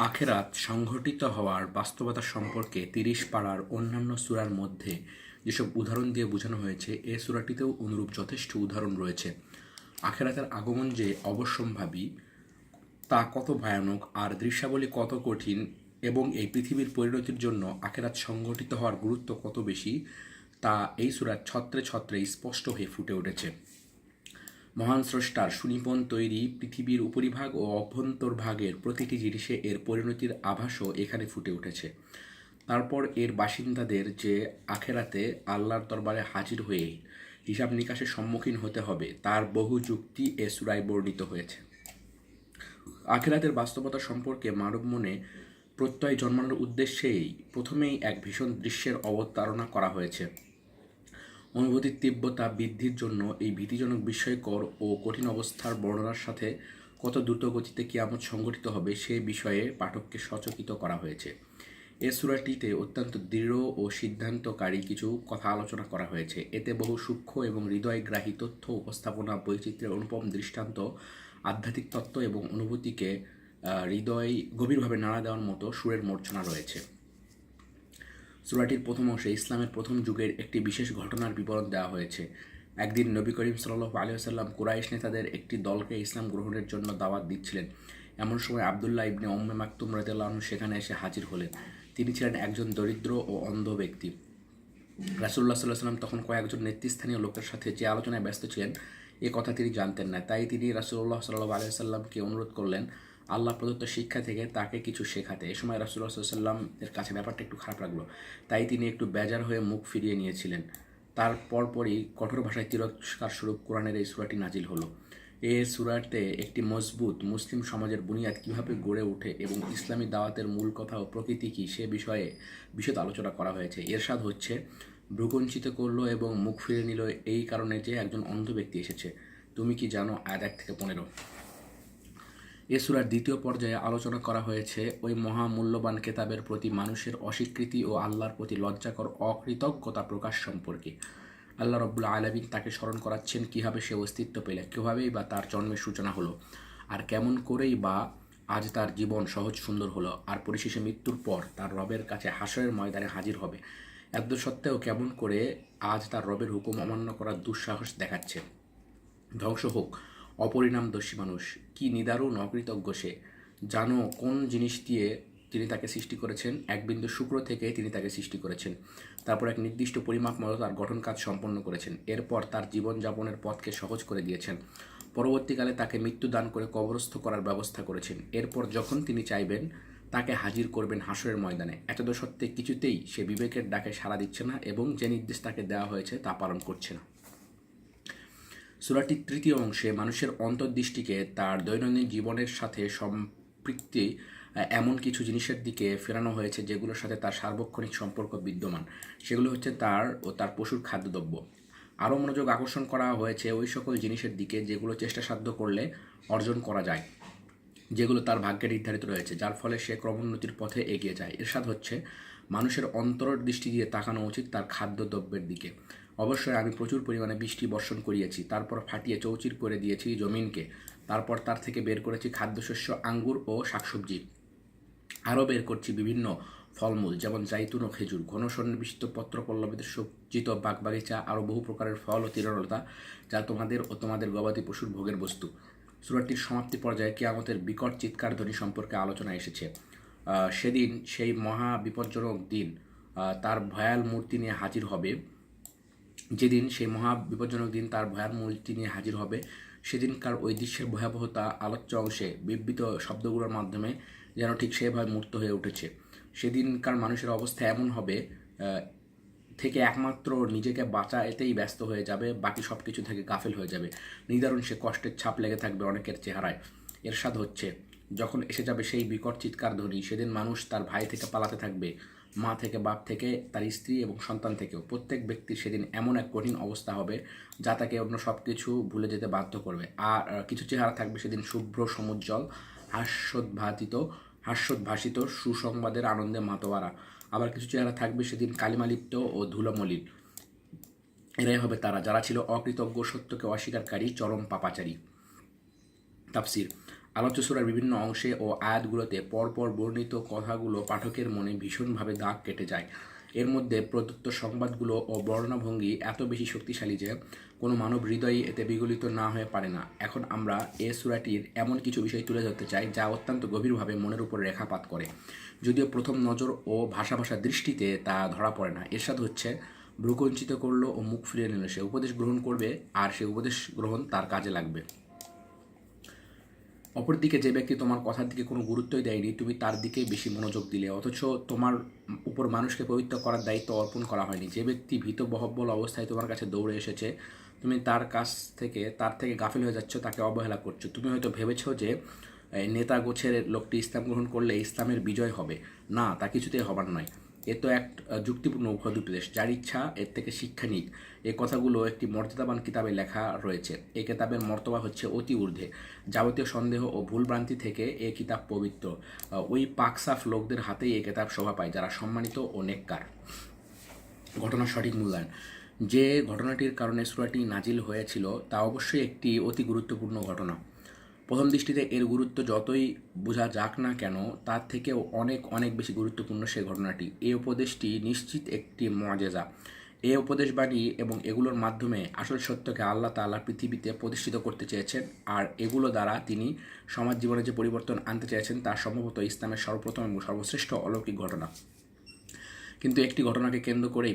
আখেরাত সংঘটিত হওয়ার বাস্তবতা সম্পর্কে ৩০ পারার অন্যান্য সূরার মধ্যে যেসব উদাহরণ দিয়ে বোঝানো হয়েছে, এ সূরাটিতেও অনুরূপ যথেষ্ট উদাহরণ রয়েছে। আখেরাতের আগমন যে অবশ্যম্ভাবী, তা কত ভয়ানক আর দৃশ্যাবলী কত কঠিন, এবং এই পৃথিবীর পরিণতির জন্য আখেরাত সংঘটিত হওয়ার গুরুত্ব কত বেশি, তা এই সূরার ছত্রে ছত্রে স্পষ্ট হয়ে ফুটে উঠেছে। মহান স্রষ্টার সুনিপুণ তৈরি পৃথিবীর উপরিভাগ ও অভ্যন্তরভাগের প্রতিটি জিনিসে এর পরিণতির আভাসও এখানে ফুটে উঠেছে। তারপর এর বাসিন্দাদের যে আখেরাতে আল্লাহর দরবারে হাজির হয়ে হিসাব নিকাশের সম্মুখীন হতে হবে, তার বহু যুক্তি এ সূরায় বর্ণিত হয়েছে। আখেরাতের বাস্তবতা সম্পর্কে মানব মনে প্রত্যয় জন্মানোর উদ্দেশ্যেই প্রথমেই এক ভীষণ দৃশ্যের অবতারণা করা হয়েছে। অনুভূতির তীব্রতা বৃদ্ধির জন্য এই ভীতিজনক বিস্ময়কর ও কঠিন অবস্থার বর্ণনার সাথে কত দ্রুত গতিতে কিয়ামত সংঘটিত হবে সে বিষয়ে পাঠককে সচকিত করা হয়েছে। এ সূরাটিতে অত্যন্ত দৃঢ় ও সিদ্ধান্তকারী কিছু কথা আলোচনা করা হয়েছে। এতে বহু সূক্ষ্ম এবং হৃদয়গ্রাহী তথ্য উপস্থাপনা, বৈচিত্র্যের অনুপম দৃষ্টান্ত, আধ্যাত্মিক তত্ত্ব এবং অনুভূতিকে হৃদয় গভীরভাবে নাড়া দেওয়ার মতো সুরের মূর্ছনা রয়েছে। সূরাটির প্রথম অংশে ইসলামের প্রথম যুগের একটি বিশেষ ঘটনার বিবরণ দেওয়া হয়েছে। একদিন নবী করিম সাল্লাল্লাহু আলাইহি ওয়াসাল্লাম কুরাইশ নেতাদের একটি দলকে ইসলাম গ্রহণের জন্য দাওয়াত দিচ্ছিলেন। এমন সময় আবদুল্লাহ ইবনে উম্মে মাকতুম রাদিয়াল্লাহু আনহু সেখানে এসে হাজির হলেন। তিনি ছিলেন একজন দরিদ্র ও অন্ধ ব্যক্তি। রাসূলুল্লাহ সাল্লাল্লাহু আলাইহি ওয়াসাল্লাম তখন কয়েকজন নেতৃস্থানীয় লোকের সাথে যে আলোচনায় ব্যস্ত ছিলেন, এ কথা তিনি জানতেন না। তাই তিনি রাসূলুল্লাহ সাল্লাল্লাহু আলাইহি ওয়াসাল্লামকে অনুরোধ করলেন আল্লাহ প্রদত্ত শিক্ষা থেকে তাকে কিছু শেখাতে। এ সময় রাসূলুল্লাহ সাল্লাল্লাহু আলাইহি ওয়াসাল্লামের কাছে ব্যাপারটা একটু খারাপ লাগলো। তাই তিনি একটু বেজার হয়ে মুখ ফিরিয়ে নিয়েছিলেন। তার পরপরই কঠোর ভাষায় তিরস্কার স্বরূপ কোরআনের এই সূরাটি নাজিল হলো। এ সূরাতে একটি মজবুত মুসলিম সমাজের বুনিয়াদ কিভাবে গড়ে ওঠে এবং ইসলামী দাওয়াতের মূল কথা ও প্রকৃতি কী সে বিষয়ে বিশদ আলোচনা করা হয়েছে। এরশাদ হচ্ছে, ভ্রুকুঞ্চিত করলো এবং মুখ ফিরে নিল এই কারণে যে একজন অন্ধ ব্যক্তি এসেছে। তুমি কি জানো? আয়াত ১ থেকে ১৫। এ সূরার দ্বিতীয় পর্যায়ে আলোচনা করা হয়েছে ওই মহামূল্যবান কেতাবের প্রতি মানুষের অস্বীকৃতি ও আল্লাহর প্রতি লজ্জাকর অকৃতজ্ঞতা প্রকাশ সম্পর্কে। আল্লাহ রাব্বুল আলামিন তাকে স্মরণ করাচ্ছেন কীভাবে সে অস্তিত্ব পেলে, কীভাবেই বা তার জন্মের সূচনা হলো, আর কেমন করেই বা আজ তার জীবন সহজ সুন্দর হলো, আর পরিশেষে মৃত্যুর পর তার রবের কাছে হাসরের ময়দানে হাজির হবে। এত সত্ত্বেও কেমন করে আজ তার রবের হুকুম অমান্য করার দুঃসাহস দেখাচ্ছে। ধ্বংস হোক অপরিণামদর্শী মানুষ, কি নিদারুণ অকৃতজ্ঞ সে। জানো কোন জিনিস দিয়ে তিনি তাকে সৃষ্টি করেছেন? এক বিন্দু শুক্র থেকে তিনি তাকে সৃষ্টি করেছেন। তারপর এক নির্দিষ্ট পরিমাপ মতো তার গঠন কাজ সম্পন্ন করেছেন। এরপর তার জীবনযাপনের পথকে সহজ করে দিয়েছেন। পরবর্তীকালে তাকে মৃত্যু দান করে কবরস্থ করার ব্যবস্থা করেছেন। এরপর যখন তিনি চাইবেন তাকে হাজির করবেন হাসরের ময়দানে। এতদ সত্ত্বে কিছুতেই সে বিবেকের ডাকে সাড়া দিচ্ছে না এবং যে নির্দেশ তাকে দেওয়া হয়েছে তা পালন করছে না। সূরাটির তৃতীয় অংশে মানুষের অন্তর্দৃষ্টিকে তার দৈনন্দিন জীবনের সাথে সম্পৃক্তি এমন কিছু জিনিসের দিকে ফেরানো হয়েছে যেগুলোর সাথে তার সার্বক্ষণিক সম্পর্ক বিদ্যমান। সেগুলো হচ্ছে তার ও তার পশুর খাদ্যদ্রব্য। আরও মনোযোগ আকর্ষণ করা হয়েছে ওই সকল জিনিসের দিকে যেগুলো চেষ্টাসাধ্য করলে অর্জন করা যায়, যেগুলো তার ভাগ্যে নির্ধারিত রয়েছে, যার ফলে সে ক্রমোন্নতির পথে এগিয়ে যায়। এরশাদ হচ্ছে, মানুষের অন্তর্দৃষ্টি দিয়ে তাকানো উচিত তার খাদ্যদ্রব্যের দিকে। অবশ্যই আমি প্রচুর পরিমাণে বৃষ্টি বর্ষণ করিয়েছি, তারপর ফাটিয়ে চৌচির করে দিয়েছি জমিনকে, তারপর তার থেকে বের করেছি খাদ্যশস্য, আঙ্গুর ও শাকসবজি। আরও বের করছি বিভিন্ন ফলমূল, যেমন জাইতুন ও খেজুর, ঘন সন্নিবিষ্ট পত্রপল্লবিত সজ্জিত বাগবাগিচা, আরও বহু প্রকারের ফল ও তৃণলতা, যা তোমাদের ও তোমাদের গবাদি পশুর ভোগের বস্তু। সূরাটির সমাপ্তি পর্যায়ে কিয়ামতের বিকট চিৎকার ধ্বনি সম্পর্কে আলোচনা এসেছে। সেদিন সেই মহা বিপজ্জনক দিন তার ভয়াল মূর্তি নিয়ে হাজির হবে। যেদিন সেই মহা বিপজ্জনক দিন তার ভয়াল মূর্তি নিয়ে হাজির হবে, সেদিনকার ওই দৃশ্যের ভয়াবহতা আলোচ্য অংশে বিবৃত শব্দগুলোর মাধ্যমে যেন ঠিক সেভাবে মূর্ত হয়ে উঠেছে। সেদিনকার মানুষের অবস্থা এমন হবে থেকে একমাত্র নিজেকে বাঁচাতেই ব্যস্ত হয়ে যাবে, বাকি সব কিছু থেকে গাফেল হয়ে যাবে। নিদারুণ সে কষ্টের ছাপ লেগে থাকবে অনেকের চেহারায়। এরশাদ হচ্ছে, যখন এসে যাবে সেই বিকট চিৎকার ধ্বনি, সেদিন মানুষ তার ভাই থেকে পালাতে থাকবে, মা থেকে, বাপ থেকে, তার স্ত্রী এবং সন্তান থেকেও। প্রত্যেক ব্যক্তির সেদিন এমন এক কঠিন অবস্থা হবে যা তাকে অন্য সব কিছু ভুলে যেতে বাধ্য করবে। আর কিছু চেহারা থাকবে সেদিন শুভ্র সমুজ্জ্বল, হাস্যোদ্ভাসিত, সুসংবাদের আনন্দে মাতোয়ারা। আবার কিছু চেহারা থাকবে সেদিন কালিমালিপ্ত ও ধুলোমলিন। এরাই হবে তারা যারা ছিল অকৃতজ্ঞ, সত্যকে অস্বীকারী, চরম পাপাচারী। তাফসির: আলোচ্য সূরার বিভিন্ন অংশে ও আয়াতগুলোতে পরপর বর্ণিত কথাগুলো পাঠকের মনে ভীষণভাবে দাগ কেটে যায়। এর মধ্যে প্রদত্ত সংবাদগুলো ও বর্ণনাভঙ্গি এত বেশি শক্তিশালী যে কোনো মানব হৃদয়ই এতে বিগলিত না হয়ে পারে না। এখন আমরা এ সূরাটির এমন কিছু বিষয় তুলে ধরতে চাই যা অত্যন্ত গভীরভাবে মনের উপর রেখাপাত করে, যদিও প্রথম নজর ও ভাষা দৃষ্টিতে তা ধরা পড়ে না। এরশাদ হচ্ছে, ভ্রুকুঞ্চিত করলো ও মুখ ফিরিয়ে নিল, সে উপদেশ গ্রহণ করবে আর সে উপদেশ গ্রহণ তার কাজে লাগবে। অপরদিকে যে ব্যক্তি তোমার কথার দিকে কোনো গুরুত্বই দেয়নি, তুমি তার দিকেই বেশি মনোযোগ দিলে, অথচ তোমার উপর মানুষকে পবিত্র করার দায়িত্ব অর্পণ করা হয়নি। যে ব্যক্তি ভীত বহব্বল অবস্থায় তোমার কাছে দৌড়ে এসেছে, তুমি তার থেকে গাফিল হয়ে যাচ্ছ, তাকে অবহেলা করছো। তুমি হয়তো ভেবেছো যে নেতা গোছের লোকটি ইসলাম গ্রহণ করলে ইসলামের বিজয় হবে। না, তা কিছুতেই হবার নয়। এ তো এক যুক্তিপূর্ণ উপদেশ, যার ইচ্ছা এর থেকে শিক্ষা নিক। এই কথাগুলো একটি মর্যাদাবান কিতাবে লেখা রয়েছে। এই কিতাবের মর্তবা হচ্ছে অতি ঊর্ধ্বে। যাবতীয় সন্দেহ ও ভুলভ্রান্তি থেকে এই কিতাব পবিত্র। ওই পাকসাফ লোকদের হাতেই এই কিতাব শোভা পায়, যারা সম্মানিত ও নেককার। ঘটনার সঠিক মূল্যায়ন। যে ঘটনাটির কারণে সূরাটি নাজিল হয়েছিল তা অবশ্যই একটি অতি গুরুত্বপূর্ণ ঘটনা। প্রথম দৃষ্টিতে এর গুরুত্ব যতই বোঝা যাক না কেন, তার থেকেও অনেক অনেক বেশি গুরুত্বপূর্ণ সে ঘটনাটি। এই উপদেশটি নিশ্চিত একটি মুআজিজা। এই উপদেশবাণী এবং এগুলোর মাধ্যমে আসল সত্যকে আল্লাহ তাআলা পৃথিবীতে প্রতিষ্ঠিত করতে চেয়েছেন, আর এগুলো দ্বারা তিনি সমাজ জীবনে যে পরিবর্তন আনতে চেয়েছেন তা সম্ভবত ইসলামের সর্বপ্রথম এবং সর্বশ্রেষ্ঠ অলৌকিক ঘটনা। কিন্তু একটি ঘটনাকে কেন্দ্র করেই